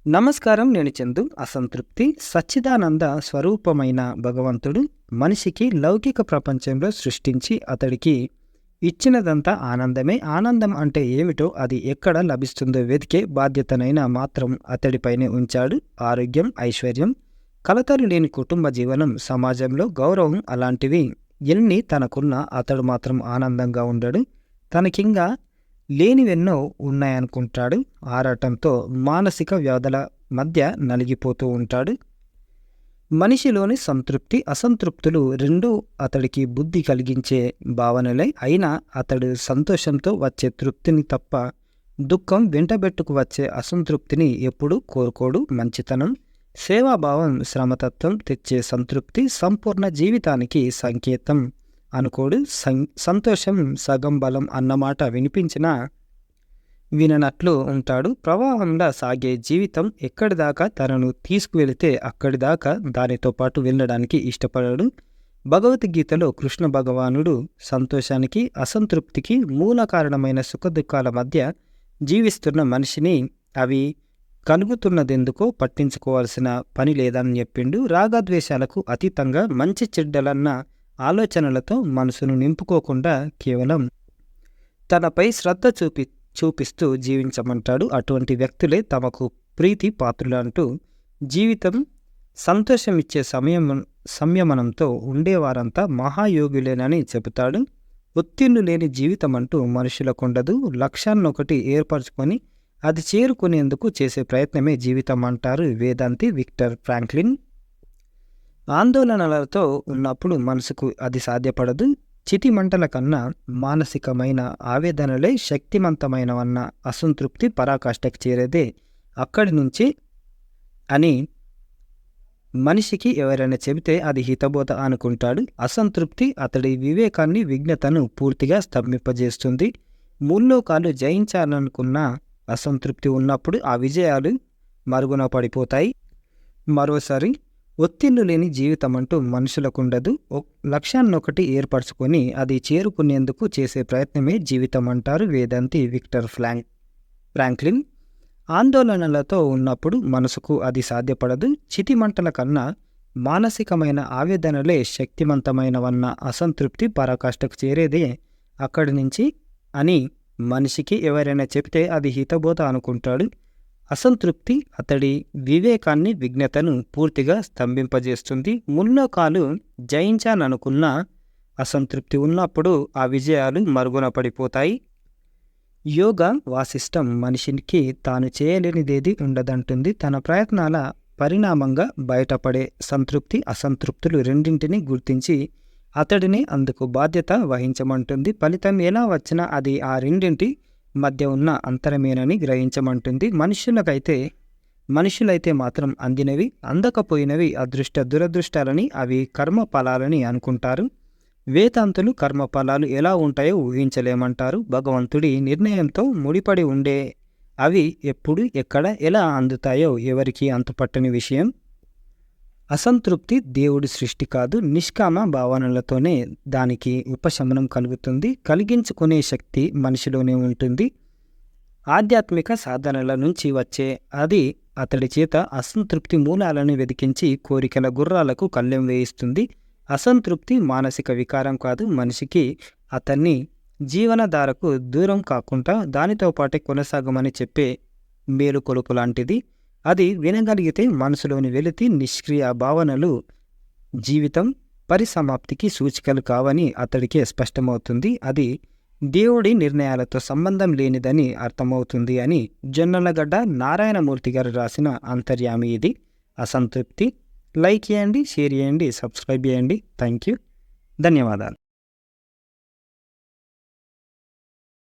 నమస్కారం. నేను చందు. అసంతృప్తి సచ్చిదానంద స్వరూపమైన భగవంతుడు మనిషికి లౌకిక ప్రపంచంలో సృష్టించి అతడికి ఇచ్చినదంతా ఆనందమే. ఆనందం అంటే ఏమిటో, అది ఎక్కడ లభిస్తుందో వెతికే బాధ్యతనైనా మాత్రం అతడిపైనే ఉంచాడు. ఆరోగ్యం, ఐశ్వర్యం, కలతలు లేని కుటుంబ జీవనం, సమాజంలో గౌరవం అలాంటివి ఎన్ని తనకున్నా అతడు మాత్రం ఆనందంగా ఉండడు. తనకింగా లేనివెన్నో ఉన్నాయనుకుంటాడు. ఆరాటంతో మానసిక వ్యాధుల మధ్య నలిగిపోతూ ఉంటాడు. మనిషిలోని సంతృప్తి, అసంతృప్తులు రెండూ అతడికి బుద్ధి కలిగించే భావనలే. అయినా అతడు సంతోషంతో వచ్చే తృప్తిని తప్ప దుఃఖం వెంటబెట్టుకు వచ్చే అసంతృప్తిని ఎప్పుడూ కోరుకోడు. మంచితనం, సేవాభావం, శ్రమతత్వం తెచ్చే సంతృప్తి సంపూర్ణ జీవితానికి సంకేతం అనుకోడు. సంతోషం సగం బలం అన్నమాట వినిపించినా విననట్లు ఉంటాడు. ప్రవాహంలా సాగే జీవితం ఎక్కడిదాకా తనను తీసుకువెళితే అక్కడిదాకా దానితో పాటు వెళ్ళడానికి ఇష్టపడడు. భగవద్గీతలో కృష్ణ భగవానుడు సంతోషానికి, అసంతృప్తికి మూల కారణమైన సుఖదుఖాల మధ్య జీవిస్తున్న మనిషిని అవి కలుగుతున్నదెందుకో పట్టించుకోవాల్సిన పని లేదని చెప్పిండు. రాగద్వేషాలకు అతీతంగా మంచి చెడ్డలన్న ఆలోచనలతో మనసును నింపుకోకుండా కేవలం తనపై శ్రద్ధ చూపిస్తూ జీవించమంటాడు. అటువంటి వ్యక్తులే తమకు ప్రీతి పాత్రులు అంటూ జీవితం సంతోషమిచ్చే సంయమనంతో ఉండేవారంతా మహాయోగులేనని చెబుతాడు. ఒత్తిళ్లు లేని జీవితం అంటూ మనుషులకుండదు. లక్ష్యాన్నొకటి ఏర్పరచుకొని అది చేరుకునేందుకు చేసే ప్రయత్నమే జీవితం అంటారు వేదాంతి విక్టర్ ఫ్రాంక్లిన్. ఆందోళనలతో ఉన్నప్పుడు మనసుకు అది సాధ్యపడదు. చితిమంటల కన్నా మానసికమైన ఆవేదనలే శక్తివంతమైనవన్న అసంతృప్తి పరాకాష్ఠకు చేరేదే అక్కడి నుంచి అని మనిషికి ఎవరైనా చెబితే అది హితబోధ అనుకుంటాడు. అసంతృప్తి అతడి వివేకాన్ని, విజ్ఞతను పూర్తిగా స్తంభింపజేస్తుంది. ముల్లోకాలు జయించాలనుకున్న అసంతృప్తి ఉన్నప్పుడు ఆ విజయాలు మరుగున పడిపోతాయి. మరోసారి ఒత్తిళ్లు లేని జీవితం అంటూ మనుషులకుండదు. లక్ష్యాన్నొకటి ఏర్పరచుకొని అది చేరుకునేందుకు చేసే ప్రయత్నమే జీవితం అంటారు వేదాంతి విక్టర్ ఫ్రాంక్లిన్. ఆందోళనలతో ఉన్నప్పుడు మనసుకు అది సాధ్యపడదు. చితిమంటల కన్నా మానసికమైన ఆవేదనలే శక్తివంతమైనవన్న అసంతృప్తి పరాకాష్ఠకు చేరేదే అక్కడి నుంచి అని మనిషికి ఎవరైనా చెబితే అది హితబోధ అనుకుంటాడు. అసంతృప్తి అతడి వివేకాన్ని, విజ్ఞతను పూర్తిగా స్తంభింపజేస్తుంది. ముల్లోకాలు జయించాలనుకున్న అసంతృప్తి ఉన్నప్పుడు ఆ విజయాలు మరుగున పడిపోతాయి. యోగా వాసిష్టం మనిషికి తాను చేయలేనిదేది ఉండదంటుంది. తన ప్రయత్నాల పరిణామంగా బయటపడే సంతృప్తి, అసంతృప్తులు రెండింటినీ గుర్తించి అతడిని అందుకు బాధ్యత వహించమంటుంది. ఫలితం ఎలా వచ్చినా అది ఆ రెండింటి మధ్య ఉన్న అంతరమేనని గ్రహించమంటుంది. మనుషులైతే మాత్రం అందినవి, అందకపోయినవి దురదృష్టాలని, అవి కర్మ ఫలాలని అనుకుంటారు. వేదాంతులు కర్మ ఫలాలు ఎలా ఉంటాయో ఊహించలేమంటారు. భగవంతుడి నిర్ణయంతో ముడిపడి ఉండే అవి ఎప్పుడు, ఎక్కడ, ఎలా అందుతాయో ఎవరికీ అంతుపట్టని విషయం. అసంతృప్తి దేవుడి సృష్టి కాదు. నిష్కామ భావనలతోనే దానికి ఉపశమనం కలుగుతుంది. కలిగించుకునే శక్తి మనిషిలోనే ఉంటుంది. ఆధ్యాత్మిక సాధనల నుంచి వచ్చే అది అతడి చేత అసంతృప్తి మూలాలను వెదికించి కోరికల గుర్రాలకు కళ్ళెం వేయిస్తుంది. అసంతృప్తి మానసిక వికారం కాదు. మనిషికి అతన్ని జీవనధారకు దూరం కాకుండా దానితో పాటే కొనసాగమని చెప్పే మేలుకొలుపు లాంటిది. అది వినగలిగితే మనసులోని వెలితి, నిష్క్రియ భావనలు జీవితం పరిసమాప్తికి సూచికలు కావని అతడికే స్పష్టమవుతుంది. అది దేవుడి నిర్ణయాలతో సంబంధం లేనిదని అర్థమవుతుంది అని జొన్నలగడ్డ నారాయణమూర్తి గారు రాసిన అంతర్యామి ఇది. అసంతృప్తి. లైక్ చేయండి, షేర్ చేయండి, సబ్స్క్రైబ్ చేయండి. Thank you. ధన్యవాదాలు.